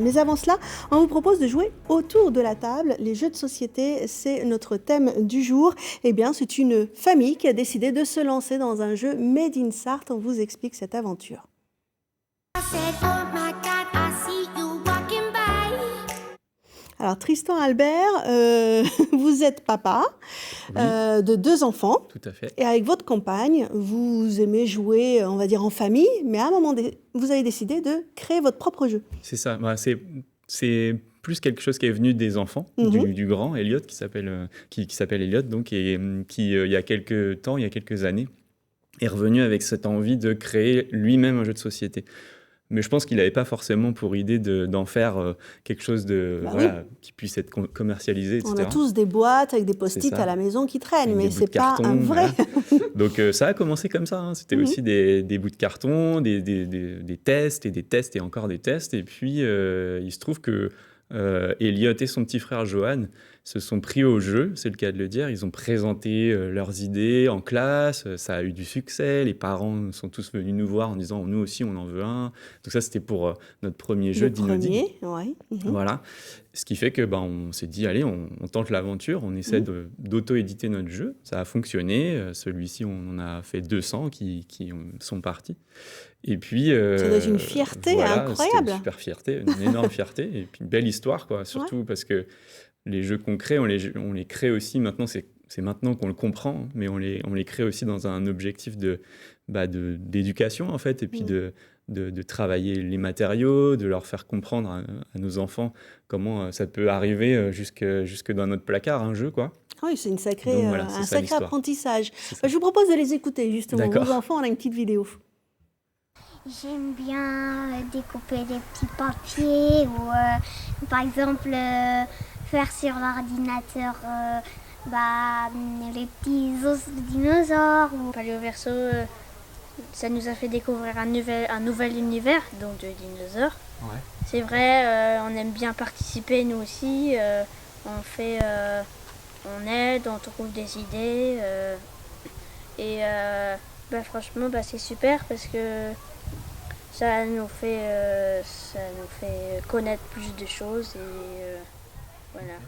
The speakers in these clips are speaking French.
Mais avant cela, on vous propose de jouer autour de la table. Les jeux de société, c'est notre thème du jour. Eh bien, c'est une famille qui a décidé de se lancer dans un jeu Made in Sarthe. On vous explique cette aventure. Alors, Tristan Albert, vous êtes papa de 2 enfants. Tout à fait. Et avec votre compagne, vous aimez jouer, on va dire, en famille, mais à un moment donné, vous avez décidé de créer votre propre jeu. C'est ça. Bah, c'est plus quelque chose qui est venu des enfants, du grand Elliot, qui s'appelle Elliot, donc, et qui, il y a quelques années, est revenu avec cette envie de créer lui-même un jeu de société. Mais je pense qu'il n'avait pas forcément pour idée d'en faire quelque chose qui puisse être commercialisé, etc. On a tous des boîtes avec des post-it à la maison qui traînent, mais ce n'est pas un vrai. Voilà. Donc ça a commencé comme ça. Hein. C'était aussi des bouts de carton, des tests et des tests et encore des tests. Et puis il se trouve que Elliot et son petit frère Johan se sont pris au jeu, c'est le cas de le dire. Ils ont présenté leurs idées en classe, ça a eu du succès. Les parents sont tous venus nous voir en disant « nous aussi, on en veut un ». Donc ça, c'était pour notre premier jeu d'Innodig. Ouais. Voilà. Ce qui fait que on s'est dit « allez, on tente l'aventure, on essaie d'auto-éditer notre jeu ». Ça a fonctionné. Celui-ci, on en a fait 200 qui sont partis. Et puis, ça doit être une fierté incroyable. C'était une super fierté, une énorme fierté. Et puis une belle histoire, quoi. Surtout parce que les jeux qu'on crée, on les crée aussi maintenant, c'est maintenant qu'on le comprend, mais on les crée aussi dans un objectif d'éducation, en fait, et puis de travailler les matériaux, de leur faire comprendre à nos enfants comment ça peut arriver jusque dans notre placard, un jeu, quoi. Oui, c'est un sacré apprentissage. Je vous propose de les écouter, justement. Vos enfants, on a une petite vidéo. J'aime bien découper des petits papiers ou, par exemple, faire sur l'ordinateur les petits os de dinosaures. Paléo Verso, ça nous a fait découvrir un nouvel univers, donc de dinosaures. Ouais. C'est vrai, on aime bien participer, nous aussi. On aide, on trouve des idées. Franchement, c'est super parce que ça nous fait connaître plus de choses et voilà.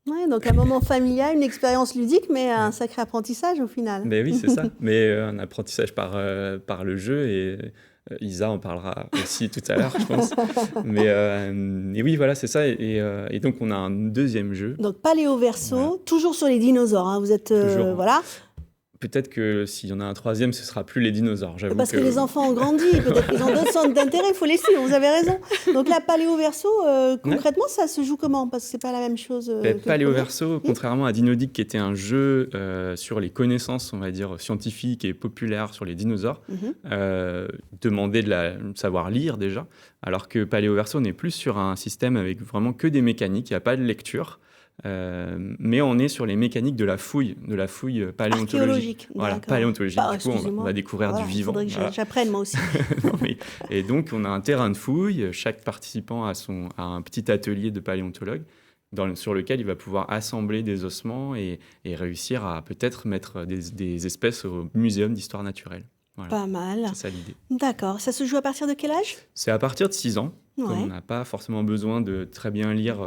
Ouais, donc un moment familial, une expérience ludique, mais un sacré apprentissage au final. Mais oui, c'est ça. Mais un apprentissage par le jeu et Isa en parlera aussi tout à l'heure, je pense. Et oui, voilà, c'est ça. Et donc on a un deuxième jeu. Donc Paléo Verso, toujours sur les dinosaures. Hein. Vous êtes voilà. Peut-être que s'il y en a un troisième, ce ne sera plus les dinosaures. Parce que les enfants ont grandi, peut-être qu'ils ont d'autres centres d'intérêt, il faut les suivre, vous avez raison. Donc là, Paléo Verso, concrètement, ça se joue comment? Parce que ce n'est pas la même chose. Paléo Verso, contrairement à Dinodig, qui était un jeu sur les connaissances, on va dire, scientifiques et populaires sur les dinosaures, demandait de savoir lire déjà, alors que Paléo Verso, on est plus sur un système avec vraiment que des mécaniques, il n'y a pas de lecture. Mais on est sur les mécaniques de la fouille paléontologique. Voilà, paléontologique. Du coup, on va découvrir du vivant. Il faudrait que j'apprenne, moi aussi. Et donc, on a un terrain de fouille. Chaque participant a un petit atelier de paléontologue sur lequel il va pouvoir assembler des ossements et réussir à peut-être mettre des espèces au muséum d'histoire naturelle. Voilà. Pas mal. C'est ça l'idée. D'accord. Ça se joue à partir de quel âge? C'est à partir de 6 ans. Comme on n'a pas forcément besoin de très bien lire,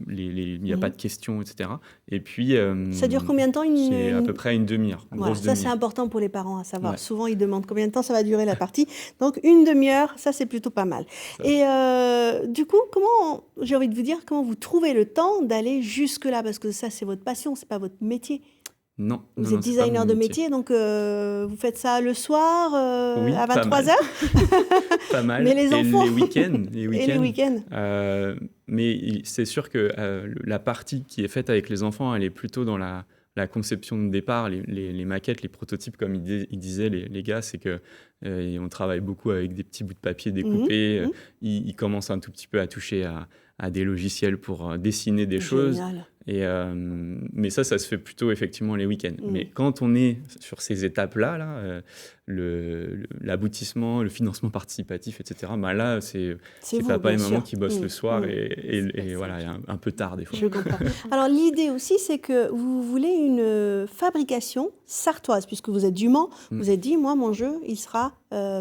il n'y a pas de questions, etc. Et puis, ça dure combien de temps C'est à peu près une demi-heure. Voilà, ça c'est important pour les parents à savoir. Ouais. Souvent, ils demandent combien de temps ça va durer la partie. Donc, une demi-heure, ça c'est plutôt pas mal. Et du coup, j'ai envie de vous dire, comment vous trouvez le temps d'aller jusque-là? Parce que ça, c'est votre passion, c'est pas votre métier. Non. Vous êtes designer de métier, donc vous faites ça le soir à 23h? Pas mal. Mais les enfants... Et les week-ends. Mais c'est sûr que la partie qui est faite avec les enfants, elle est plutôt dans la conception de départ, les maquettes, les prototypes, comme ils disaient les gars, c'est que on travaille beaucoup avec des petits bouts de papier découpés. Ils commencent un tout petit peu à toucher à des logiciels pour dessiner des choses. Mais ça se fait plutôt effectivement les week-ends. Mais quand on est sur ces étapes-là, l'aboutissement, le financement participatif, etc., là, c'est papa et maman qui bossent le soir et voilà, un peu tard des fois. Je comprends. Alors l'idée aussi, c'est que vous voulez une fabrication sartoise, puisque vous êtes du Mans. Vous avez dit, moi, mon jeu, il sera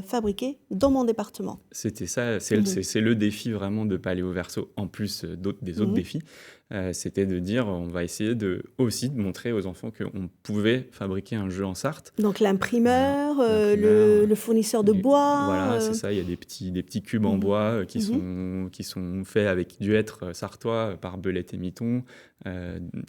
fabriquer dans mon département. C'était ça, c'est le défi vraiment de Paléo Verso, en plus des autres défis. C'était de dire, on va essayer aussi de montrer aux enfants qu'on pouvait fabriquer un jeu en Sarthe. Donc l'imprimeur, le fournisseur de bois. Voilà, c'est ça. Il y a des petits cubes en bois qui sont faits avec du hêtre sartois par Belette et Miton,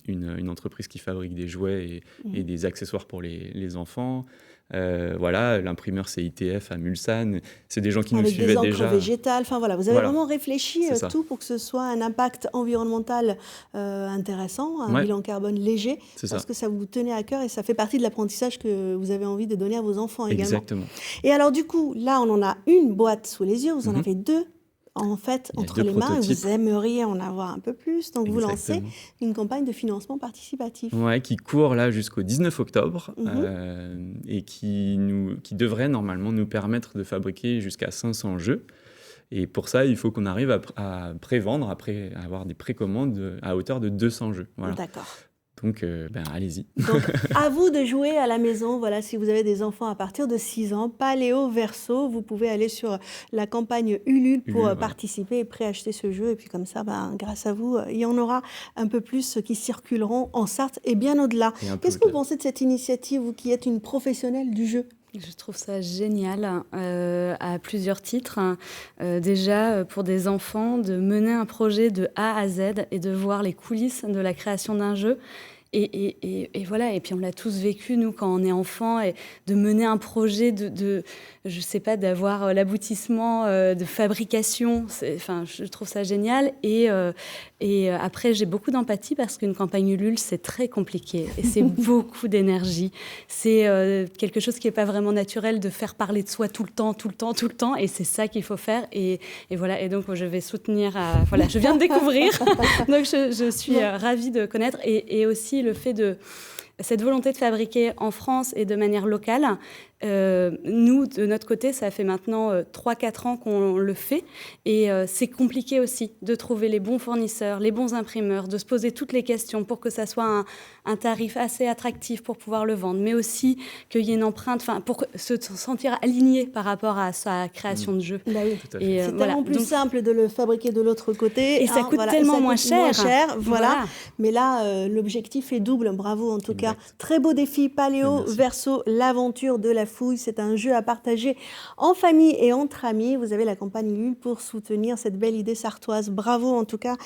une entreprise qui fabrique des jouets et des accessoires pour les enfants. Voilà, l'imprimeur c'est ITF à Mulsanne. C'est des gens qui nous suivaient déjà. Avec des encres végétales. Enfin voilà, vous avez vraiment réfléchi tout pour que ce soit un impact environnemental intéressant, un bilan carbone léger, parce que ça vous tenait à cœur et ça fait partie de l'apprentissage que vous avez envie de donner à vos enfants également. Exactement. Et alors du coup, là on en a une boîte sous les yeux, vous en avez deux. En fait, entre les mains, vous aimeriez en avoir un peu plus. Donc, vous lancez une campagne de financement participatif. Oui, qui court là jusqu'au 19 octobre et qui devrait normalement nous permettre de fabriquer jusqu'à 500 jeux. Et pour ça, il faut qu'on arrive à prévendre, après avoir des précommandes à hauteur de 200 jeux. Voilà. D'accord. Donc, allez-y. Donc, à vous de jouer à la maison. Voilà, si vous avez des enfants à partir de 6 ans, Paléo Verso, vous pouvez aller sur la campagne Ulule pour participer et préacheter ce jeu. Et puis comme ça, grâce à vous, il y en aura un peu plus qui circuleront en Sarthe et bien au-delà. Qu'est-ce que vous pensez de cette initiative, vous qui êtes une professionnelle du jeu ? Je trouve ça génial à plusieurs titres. Déjà, pour des enfants, de mener un projet de A à Z et de voir les coulisses de la création d'un jeu. Et voilà, et puis on l'a tous vécu, nous, quand on est enfant, et de mener un projet je sais pas, d'avoir l'aboutissement de fabrication. Je trouve ça génial. Et après, j'ai beaucoup d'empathie parce qu'une campagne Ulule, c'est très compliqué et c'est beaucoup d'énergie. C'est quelque chose qui n'est pas vraiment naturel de faire parler de soi tout le temps. Et c'est ça qu'il faut faire. Et voilà, et donc je vais soutenir. Voilà, je viens de découvrir, donc je suis ravie de connaître. Et aussi le fait de cette volonté de fabriquer en France et de manière locale. Nous, de notre côté, ça fait maintenant 3-4 ans qu'on le fait. Et c'est compliqué aussi de trouver les bons fournisseurs, les bons imprimeurs, de se poser toutes les questions pour que ça soit un tarif assez attractif pour pouvoir le vendre, mais aussi qu'il y ait une empreinte, pour se sentir aligné par rapport à sa création de jeu. Bah oui. C'est tellement plus simple de le fabriquer de l'autre côté. Et ça coûte tellement moins cher. Voilà. Mais là, l'objectif est double. Bravo en tout cas. Très beau défi, Paléo Verso, l'aventure de la fouille. C'est un jeu à partager en famille et entre amis. Vous avez la campagne Ulule pour soutenir cette belle idée sartoise. Bravo en tout cas.